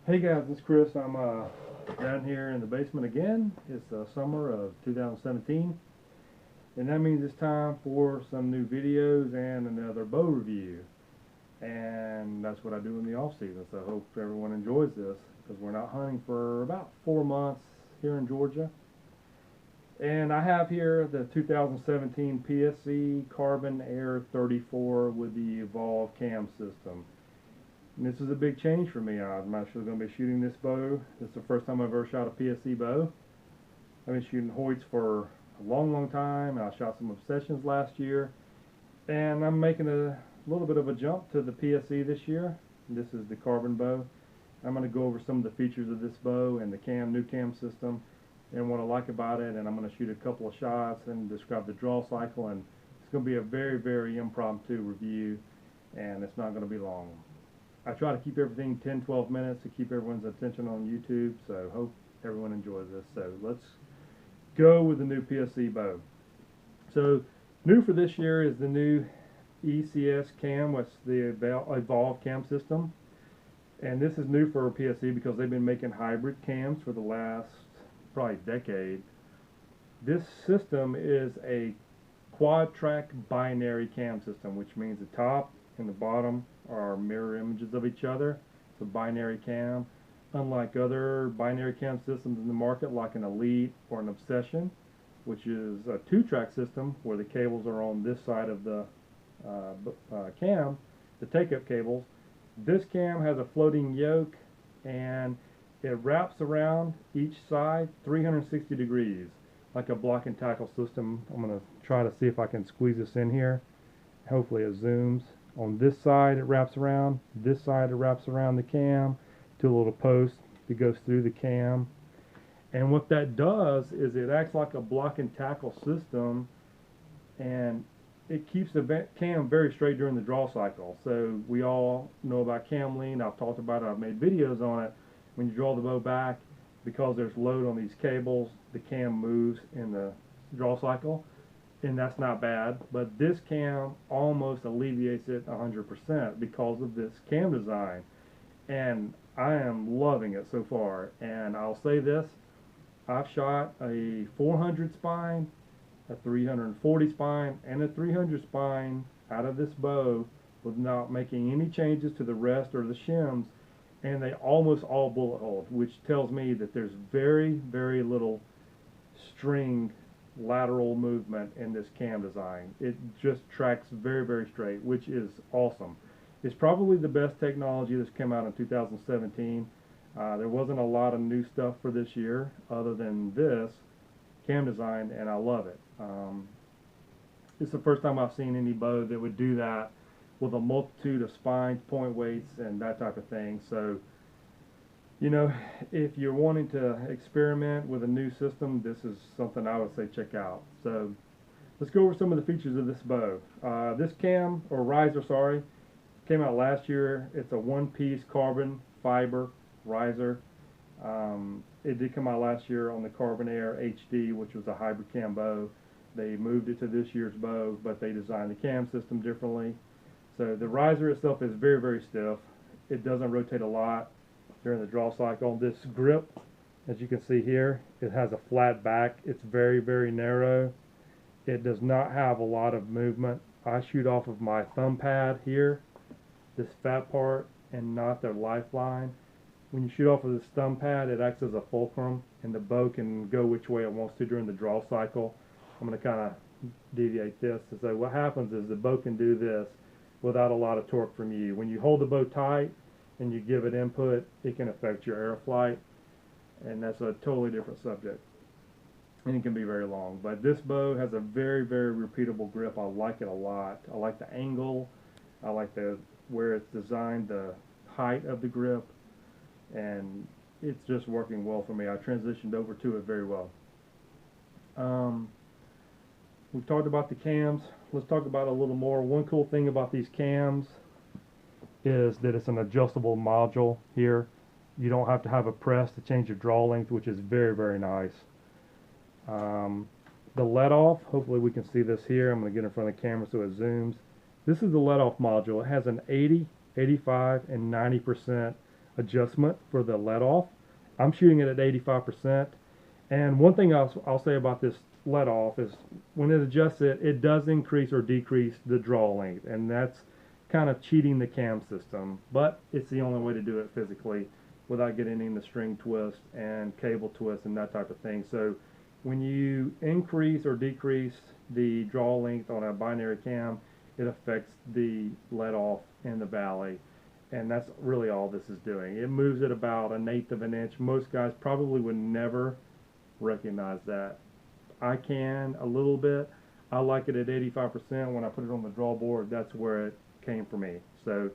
Hey guys, this is Chris. I'm down here in the basement again. It's the summer of 2017, and that means it's time for some new videos and another bow review. And that's what I do in the off season. So I hope everyone enjoys this because we're not hunting for about 4 months here in Georgia. And I have here the 2017 PSE Carbon Air 34 with the Evolve cam system. And this is a big change for me. I'm actually going to be shooting this bow. This is the first time I've ever shot a PSE bow. I've been shooting Hoyts for a long time. I shot some Obsessions last year. And I'm making a little bit of a jump to the PSE this year. This is the carbon bow. I'm going to go over some of the features of this bow and the new cam system and what I like about it. And I'm going to shoot a couple of shots and describe the draw cycle. And it's going to be a very impromptu review. And it's not going to be long. I try to keep everything 10-12 minutes to keep everyone's attention on YouTube, so hope everyone enjoys this. So let's go with the new PSE bow. So new for this year is the new ECS cam, what's the Evolve cam system. And this is new for PSE because they've been making hybrid cams for the last probably decade. This system is a quad track binary cam system, which means the top and the bottom are mirror images of each other. It's a binary cam. Unlike other binary cam systems in the market like an Elite or an Obsession, which is a two-track system where the cables are on this side of the cam, the take-up cables. This cam has a floating yoke and it wraps around each side 360 degrees like a block and tackle system. I'm going to try to see if I can squeeze this in here. Hopefully it zooms. On this side it wraps around, this side it wraps around the cam to a little post that goes through the cam. And what that does is it acts like a block and tackle system, and it keeps the cam very straight during the draw cycle. So we all know about cam lean. I've talked about it. I've made videos on it. When you draw the bow back, because there's load on these cables, the cam moves in the draw cycle. And that's not bad, but this cam almost alleviates it 100% because of this cam design, and I am loving it so far. And I'll say this, I've shot a 400 spine, a 340 spine, and a 300 spine out of this bow without making any changes to the rest or the shims, and they almost all bullet hold, which tells me that there's very little string lateral movement in this cam design. It just tracks very straight, which is awesome. It's probably the best technology that's come out in 2017. There wasn't a lot of new stuff for this year other than this cam design, and I love it. It's the first time I've seen any bow that would do that with a multitude of spines, point weights, and that type of thing. So you know, if you're wanting to experiment with a new system, this is something I would say check out. So let's go over some of the features of this bow. This cam, or riser, sorry, came out last year. It's a one-piece carbon fiber riser. It did come out last year on the Carbon Air HD, which was a hybrid cam bow. They moved it to this year's bow, but they designed the cam system differently. So the riser itself is very stiff. It doesn't rotate a lot during the draw cycle. This grip, as you can see here, it has a flat back. It's very narrow. It does not have a lot of movement. I shoot off of my thumb pad here, this fat part, and not the lifeline. When you shoot off of this thumb pad, it acts as a fulcrum, and the bow can go which way it wants to during the draw cycle. I'm going to kind of deviate this. So what happens is the bow can do this without a lot of torque from you. When you hold the bow tight and you give it input, it can affect your air flight, and that's a totally different subject, and it can be very long. But this bow has a very repeatable grip. I like it a lot. I like the angle, I like the where it's designed, the height of the grip, and it's just working well for me. I transitioned over to it very well. We've talked about the cams. Let's talk about a little more. One cool thing about these cams is that it's an adjustable module here. You don't have to have a press to change your draw length, which is very nice. The let off, hopefully we can see this here. I'm going to get in front of the camera so it zooms. This is the let off module. It has an 80, 85, and 90% adjustment for the let off. I'm shooting it at 85%. And one thing I'll say about this let off is when it adjusts it, it does increase or decrease the draw length, and that's kind of cheating the cam system, but it's the only way to do it physically without getting in the string twist and cable twist and that type of thing. So when you increase or decrease the draw length on a binary cam, it affects the let off in the valley, and that's really all this is doing. It moves it about 1/8 of an inch. Most guys probably would never recognize that. I can a little bit. I like it at 85%. When I put it on the draw board, that's where it came for me. So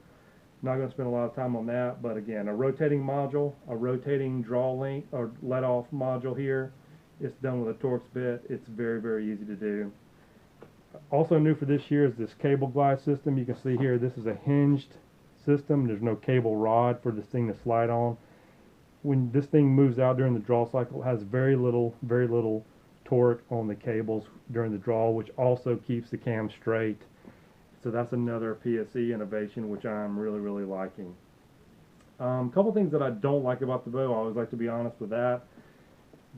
not going to spend a lot of time on that, but again, a rotating module, a rotating draw length or let off module here. It's done with a Torx bit. It's very, very easy to do. Also new for this year is this cable glide system. You can see here this is a hinged system. There's no cable rod for this thing to slide on. When this thing moves out during the draw cycle, it has very little torque on the cables during the draw, which also keeps the cam straight. So that's another PSE innovation, which I'm really, really liking. A couple things that I don't like about the bow. I always like to be honest with that.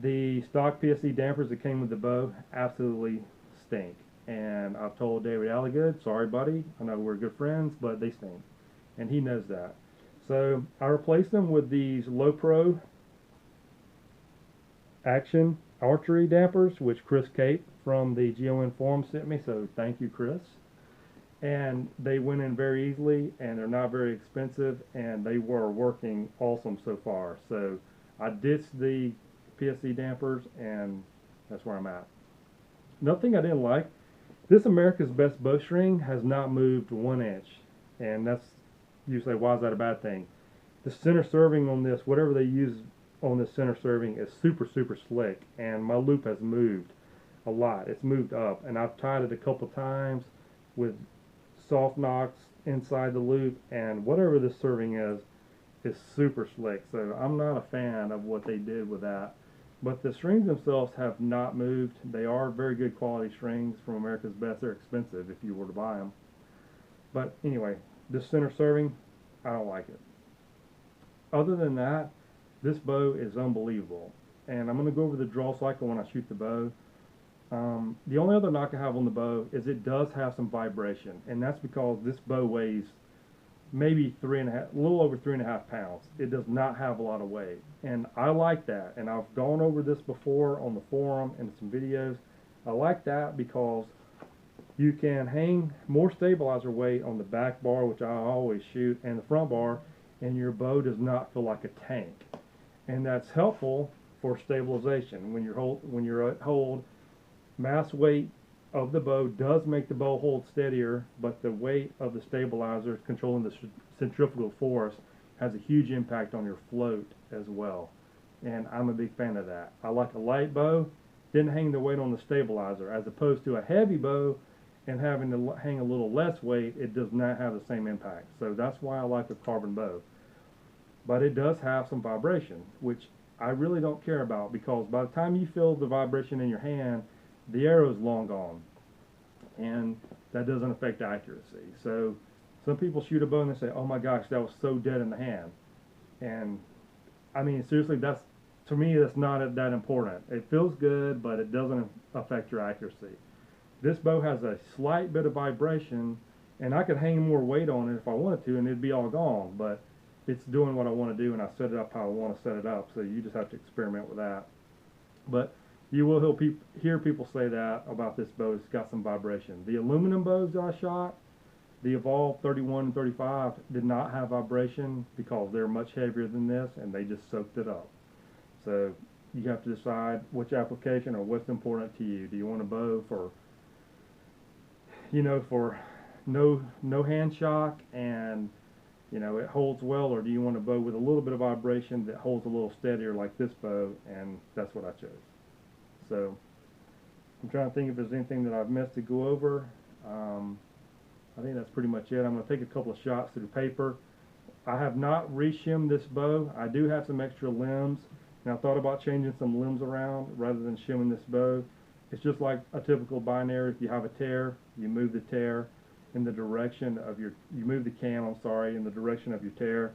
The stock PSE dampers that came with the bow absolutely stink. And I've told David Alligood, sorry buddy, I know we're good friends, but they stink. And he knows that. So I replaced them with these low pro action archery dampers, which Chris Cape from the GON forum sent me, so thank you, Chris. And they went in very easily, and they're not very expensive, and they were working awesome so far. So I ditched the PSE dampers, and that's where I'm at. Another thing I didn't like, this America's Best bowstring has not moved 1 inch, and that's, you say, why is that a bad thing? The center serving on this, whatever they use on this center serving, is super, super slick, and my loop has moved a lot. It's moved up, and I've tied it a couple times with soft knocks inside the loop, and whatever this serving is super slick. So I'm not a fan of what they did with that. But the strings themselves have not moved. They are very good quality strings from America's Best. They're expensive if you were to buy them. But anyway, this center serving, I don't like it. Other than that, this bow is unbelievable. And I'm going to go over the draw cycle when I shoot the bow. The only other knock I have on the bow is it does have some vibration, and that's because this bow weighs maybe a little over 3.5 pounds. It does not have a lot of weight, and I like that. And I've gone over this before on the forum and some videos. I like that because you can hang more stabilizer weight on the back bar, which I always shoot, and the front bar, and your bow does not feel like a tank. And that's helpful for stabilization. When you're at hold, mass weight of the bow does make the bow hold steadier, but the weight of the stabilizer controlling the centrifugal force has a huge impact on your float as well. And I'm a big fan of that. I like a light bow, didn't hang the weight on the stabilizer, as opposed to a heavy bow and having to hang a little less weight. It does not have the same impact. So that's why I like a carbon bow. But it does have some vibration, which I really don't care about, because by the time you feel the vibration in your hand, the arrow is long gone, and that doesn't affect accuracy. So some people shoot a bow and they say, oh my gosh, that was so dead in the hand. And I mean, seriously, to me, that's not that important. It feels good, but it doesn't affect your accuracy. This bow has a slight bit of vibration, and I could hang more weight on it if I wanted to, and it'd be all gone, but it's doing what I want to do, and I set it up how I want to set it up, so you just have to experiment with that. But you will hear people say that about this bow. It's got some vibration. The aluminum bows that I shot, the Evolve 31 and 35, did not have vibration because they're much heavier than this, and they just soaked it up. So you have to decide which application or what's important to you. Do you want a bow for, for no hand shock and it holds well, or do you want a bow with a little bit of vibration that holds a little steadier like this bow? And that's what I chose. So I'm trying to think if there's anything that I've missed to go over. I think that's pretty much it. I'm going to take a couple of shots through the paper. I have not reshimmed this bow. I do have some extra limbs, and I thought about changing some limbs around rather than shimming this bow. It's just like a typical binary. If you have a tear, you move the tear in the direction of you move the cam, in the direction of your tear.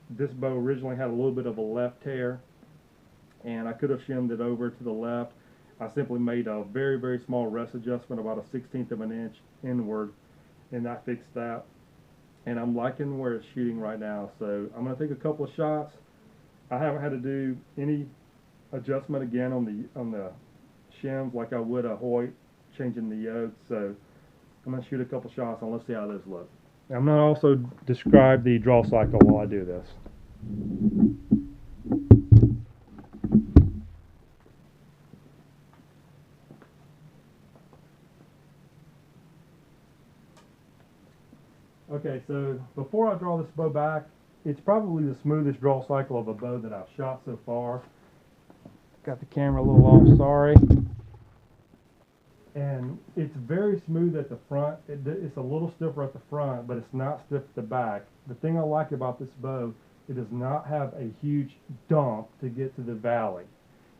This bow originally had a little bit of a left tear, and I could have shimmed it over to the left. I simply made a very, very small rest adjustment, about a 1/16 of an inch inward, and that fixed that. And I'm liking where it's shooting right now, so I'm going to take a couple of shots. I haven't had to do any adjustment again on the shims like I would a Hoyt changing the yoke, so I'm going to shoot a couple shots and let's see how this looks. I'm going to also describe the draw cycle while I do this. Okay, so before I draw this bow back, it's probably the smoothest draw cycle of a bow that I've shot so far. Got the camera a little off, sorry. And it's very smooth at the front. It's a little stiffer at the front, but it's not stiff at the back. The thing I like about this bow, it does not have a huge dump to get to the valley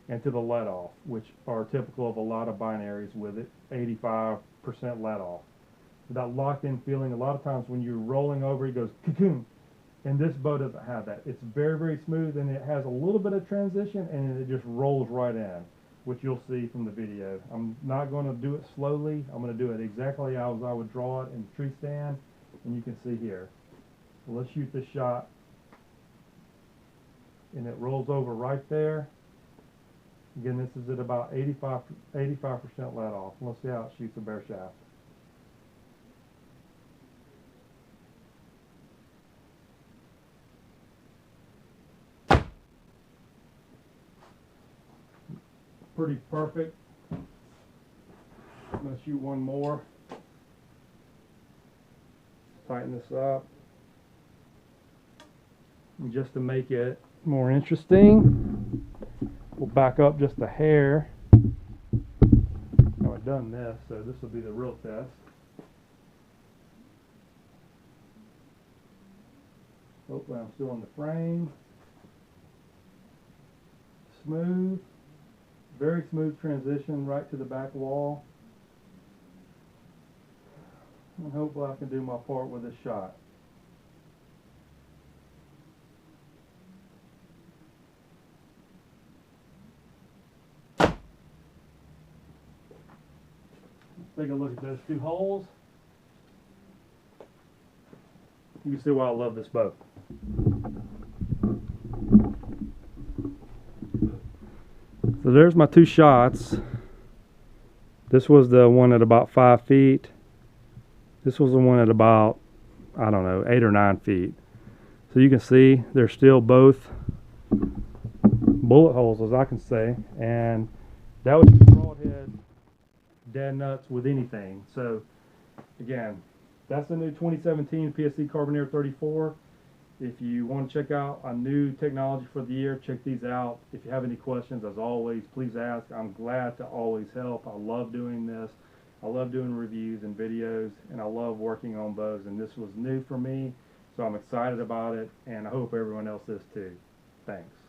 and to the let off, which are typical of a lot of binaries with it, 85% let off. That locked in feeling, a lot of times when you're rolling over, it goes cocoon. And this bow doesn't have that. It's very, very smooth, and it has a little bit of transition, and it just rolls right in, which you'll see from the video. I'm not going to do it slowly. I'm going to do it exactly as I would draw it in the tree stand, and you can see here. So let's shoot this shot, and it rolls over right there. Again, this is at about 85% let off. Let's see how it shoots a bare shaft. Pretty perfect. I'm going to shoot one more. Tighten this up. And just to make it more interesting, we'll back up just a hair. Now I've done this, so this will be the real test. Hopefully I'm still in the frame. Smooth. Very smooth transition right to the back wall. And hopefully I can do my part with this shot. Let's take a look at those two holes. You can see why I love this bow. So there's my two shots. This was the one at about 5 feet. This was the one at about, I don't know, 8 or 9 feet. So you can see they're still both bullet holes, as I can say. And that was broadhead dead nuts with anything. So again, that's the new 2017 PSE Carbon Air 34. If you want to check out a new technology for the year, check these out. If you have any questions, as always, please ask. I'm glad to always help. I love doing this. I love doing reviews and videos, and I love working on bows. And this was new for me, so I'm excited about it, and I hope everyone else is too. Thanks.